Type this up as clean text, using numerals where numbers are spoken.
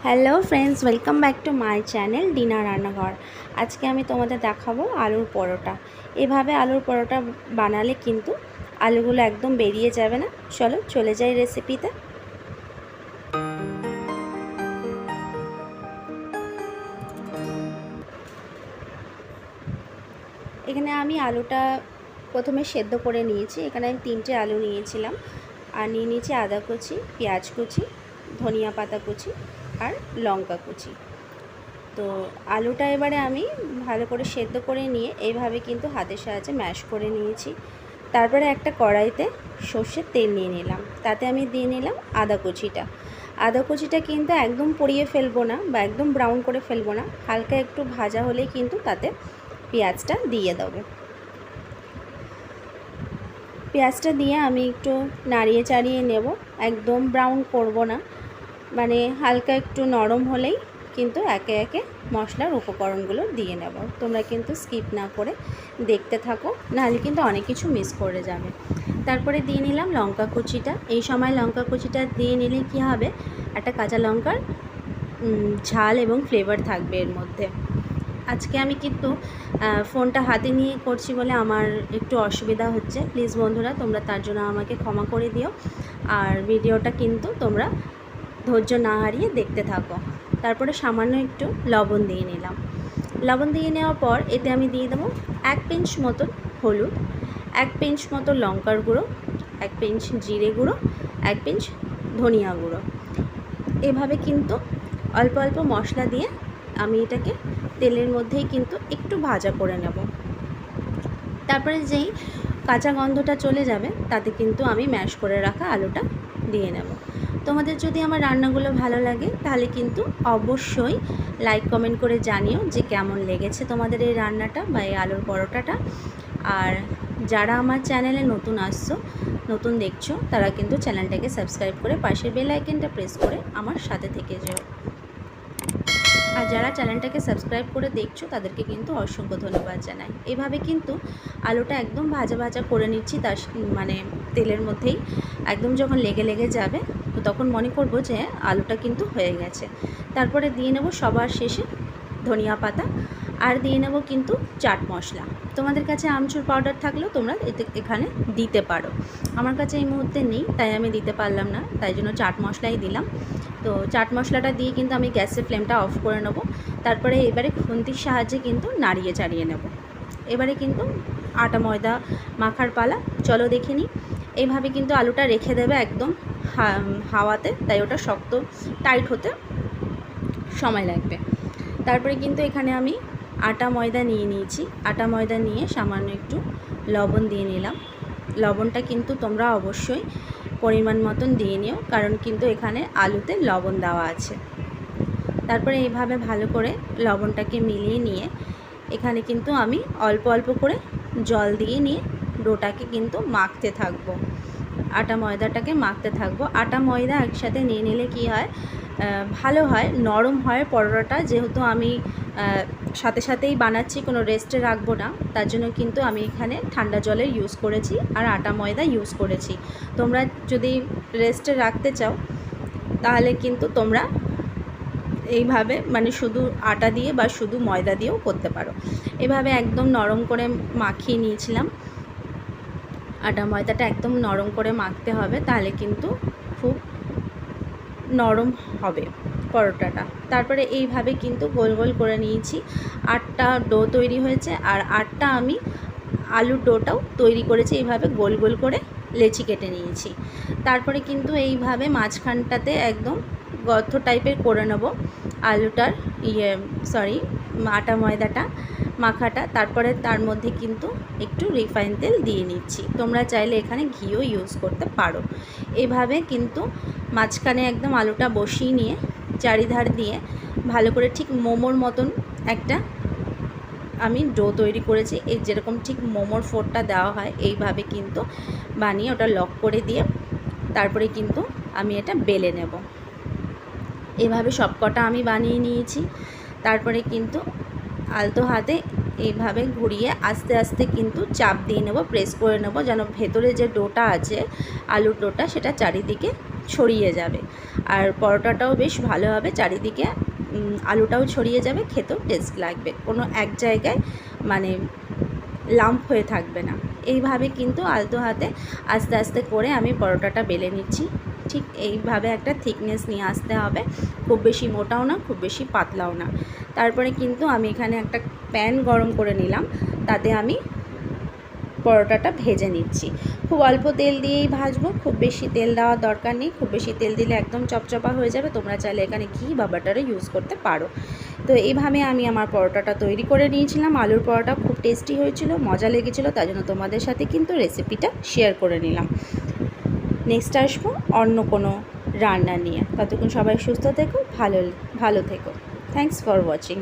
Hello friends, welcome back to my channel dinner রান্নাঘর। আজকে আমি তোমাদের দেখাবো আলুর পরোটা। এভাবে আলুর পরোটা বানালে কিন্তু আলুগুলো একদম বেরিয়ে যাবে না। চলো চলে যাই রেসিপিতে। এখানে আমি আলুটা প্রথমে সেদ্ধ করে নিয়েছি। এখানে আমি 3টে আলু নিয়েছিলাম, আর নিয়ে নিয়েছি আদা কুচি, পেঁয়াজ কুচি, ধনিয়া পাতা কুচি আর লঙ্কা কুচি। তো আলুটা এবারে আমি ভালো করে সেদ্ধ করে নিয়ে এইভাবে কিন্তু হাতের সাহায্যে ম্যাশ করে নিয়েছি। তারপরে একটা কড়াইতে সর্ষের তেল নিয়ে নিলাম, তাতে আমি দিয়ে নিলাম আদা কুচিটা। আদা কুচিটা কিন্তু একদম পুড়িয়ে ফেলবো না বা একদম ব্রাউন করে ফেলবো না, হালকা একটু ভাজা হলেই কিন্তু তাতে পেঁয়াজটা দিয়ে দেবো। পেঁয়াজটা দিয়ে আমি একটু নাড়িয়ে চাড়িয়ে নেব, একদম ব্রাউন করব না, মানে হালকা একটু নরম হলেই কিন্তু একে একে মশলার উপকরণগুলো দিয়ে নেব। তোমরা কিন্তু স্কিপ না করে দেখতে থাকো, নাহলে কিন্তু অনেক কিছু মিস করে যাবে। তারপরে দিয়ে নিলাম লঙ্কা কুচিটা। এই সময় লঙ্কা কুচিটা দিয়ে নিলে কি হবে, একটা কাঁচা লঙ্কার ঝাল এবং ফ্লেভার থাকবে এর মধ্যে। আজকে আমি কিন্তু ফোনটা হাতে নিয়ে করছি বলে আমার একটু অসুবিধা হচ্ছে। প্লিজ বন্ধুরা, তোমরা তার জন্য আমাকে ক্ষমা করে দিও। আর ভিডিওটা কিন্তু তোমরা ধৈর্য না হারিয়ে দেখতে থাকো। তারপরে সামান্য একটু লবণ দিয়ে নিলাম। লবণ দিয়ে নেওয়ার পর এতে আমি দিয়ে দেবো 1 পিঞ্চ মতন হলুদ, 1 পিঞ্চ মতো লঙ্কার গুঁড়ো, 1 পিঞ্চ জিরে গুঁড়ো, 1 পিঞ্চ ধনিয়া গুঁড়ো। এভাবে কিন্তু অল্প অল্প মশলা দিয়ে আমি এটাকে তেলের মধ্যেই কিন্তু একটু ভাজা করে নেব। তারপরে যেই কাঁচা গন্ধটা চলে যাবে তাতে কিন্তু আমি ম্যাশ করে রাখা আলুটা দিয়ে নেব। তোমাদের যদি আমার রান্নাগুলো ভালো লাগে তাহলে কিন্তু অবশ্যই লাইক কমেন্ট করে জানিও যে কেমন লেগেছে তোমাদের এই রান্নাটা বা এই আলুর পরোটাটা। আর যারা আমার চ্যানেলে নতুন আসছো, নতুন দেখছো, তারা কিন্তু চ্যানেলটাকে সাবস্ক্রাইব করে পাশের বেল আইকনটা প্রেস করে আমার সাথে থেকে যেও। আর যারা চ্যানেলটাকে সাবস্ক্রাইব করে দেখছো তাদেরকে কিন্তু অসংখ্য ধন্যবাদ জানাই। এভাবে কিন্তু আলুটা একদম ভাজা ভাজা করে নিচ্ছি, তার মানে তেলের মধ্যেই একদম যখন লেগে লেগে যাবে তো তখন মনে করব যে আলুটা কিন্তু হয়ে গেছে। তারপরে দিয়ে নেব সবার শেষে ধনিয়া পাতা, আর দিয়ে নেব কিন্তু চাট মশলা। তোমাদের কাছে আমচুর পাউডার থাকলেও তোমরা এখানে দিতে পারো। আমার কাছে এই মুহূর্তে নেই, তাই আমি দিতে পারলাম না, তাই জন্য চাট মশলাই দিলাম। তো চাট মশলাটা দিয়ে কিন্তু আমি গ্যাসের ফ্লেমটা অফ করে নেব। তারপরে এবারে খুন্তির সাহায্যে কিন্তু নাড়িয়ে চাড়িয়ে নেব। এবারে কিন্তু আটা ময়দা মাখার পালা, চলো দেখে নিই। এইভাবে কিন্তু আলুটা রেখে দেবে একদম হাওয়াতে, তাই ওটা শক্ত টাইট হতে সময় লাগবে। তারপরে কিন্তু এখানে আমি আটা ময়দা নিয়ে নিয়েছি। আটা ময়দা নিয়ে সামান্য একটু লবণ দিয়ে নিলাম। লবণটা কিন্তু তোমরা অবশ্যই পরিমাণ মতন দিয়ে নিও, কারণ কিন্তু এখানে আলুতে লবণ দেওয়া আছে। তারপরে এইভাবে ভালো করে লবণটাকে মিলিয়ে নিয়ে এখানে কিন্তু আমি অল্প অল্প করে জল দিয়ে নিয়ে ডোটাকে কিন্তু মাখতে থাকবো, আটা ময়দাটাকে মাখতে থাকবো। আটা ময়দা একসাথে নিয়ে নিলে কি হয়, ভালো হয়, নরম হয় পরোটাটা। যেহেতু আমি সাথে সাথেই বানাচ্ছি, কোনো রেস্টে রাখবো না, তার জন্য কিন্তু আমি এখানে ঠান্ডা জলের ইউজ করেছি আর আটা ময়দা ইউজ করেছি। তোমরা যদি রেস্টে রাখতে চাও তাহলে কিন্তু তোমরা এইভাবে মানে শুধু আটা দিয়ে বা শুধু ময়দা দিয়েও করতে পারো। এভাবে একদম নরম করে মাখিয়ে নিয়েছিলাম। আটা ময়দাটা একদম নরম করে মাখতে হবে, তাহলে কিন্তু খুব নরম হবে পরোটাটা। তারপরে এইভাবে কিন্তু গোল গোল করে নিয়েছি। 8টা ডো তৈরি হয়েছে, আর 8টা আমি আলুর ডোটাও তৈরি করেছি। এইভাবে গোল গোল করে লেচি কেটে নিয়েছি। তারপরে কিন্তু এইভাবে মাঝখানটাতে একদম গর্ত টাইপের করে নেব আলুটার আটা ময়দাটা মাখাটা। তারপরে তার মধ্যে কিন্তু একটু রিফাইন তেল দিয়ে নিচ্ছি। তোমরা চাইলে এখানে ঘিও ইউজ করতে পারো। এভাবে কিন্তু মাঝখানে একদম আলুটা বসিয়ে নিয়ে চারিধার দিয়ে ভালো করে ঠিক মোমোর মতন একটা আমি ডো তৈরি করেছি। এই যেরকম ঠিক মোমোর ফোরটা দেওয়া হয় এইভাবে কিন্তু বানিয়ে ওটা লক করে দিয়ে তারপরে কিন্তু আমি এটা বেলে নেব। এভাবে সবকটা আমি বানিয়ে নিয়েছি। তারপরে কিন্তু আলতো হাতে এইভাবে ঘুরিয়ে আস্তে আস্তে কিন্তু চাপ দিয়ে নেব, প্রেস করে নেব, যেন ভেতরে যে ডোটা আছে আলুর ডোটা সেটা চারিদিকে ছড়িয়ে যাবে, আর পরোটাটাও বেশ ভালো হবে, চারিদিকে আলুটাও ছড়িয়ে যাবে, খেতেও টেস্ট লাগবে, কোনো এক জায়গায় মানে লাম্প হয়ে থাকবে না। এইভাবে কিন্তু আলতো হাতে আস্তে আস্তে করে আমি পরোটাটা বেলে নিচ্ছি। ঠিক এইভাবে একটা থিকনেস নিয়ে আসতে হবে, খুব বেশি মোটাও না, খুব বেশি পাতলাও না। তারপরে কিন্তু আমি এখানে একটা প্যান গরম করে নিলাম, তাতে আমি পরোটাটা ভেজে নিচ্ছি। খুব অল্প তেল দিয়েই ভাজবো, খুব বেশি তেল দেওয়ার দরকার নেই, খুব বেশি তেল দিলে একদম চপচপা হয়ে যাবে। তোমরা চাইলে এখানে ঘি বা বাটারও ইউজ করতে পারো। তো এইভাবে আমি আমার পরোটাটা তৈরি করে নিয়েছিলাম। আলুর পরোটা খুব টেস্টি হয়েছিল, মজা লেগেছিলো, তাই জন্য তোমাদের সাথে কিন্তু রেসিপিটা শেয়ার করে নিলাম। নেক্সট আসবো অন্য কোনো রান্না নিয়ে। ততক্ষণ সবাই সুস্থ থেকো, ভালো থেকো। Thanks for watching.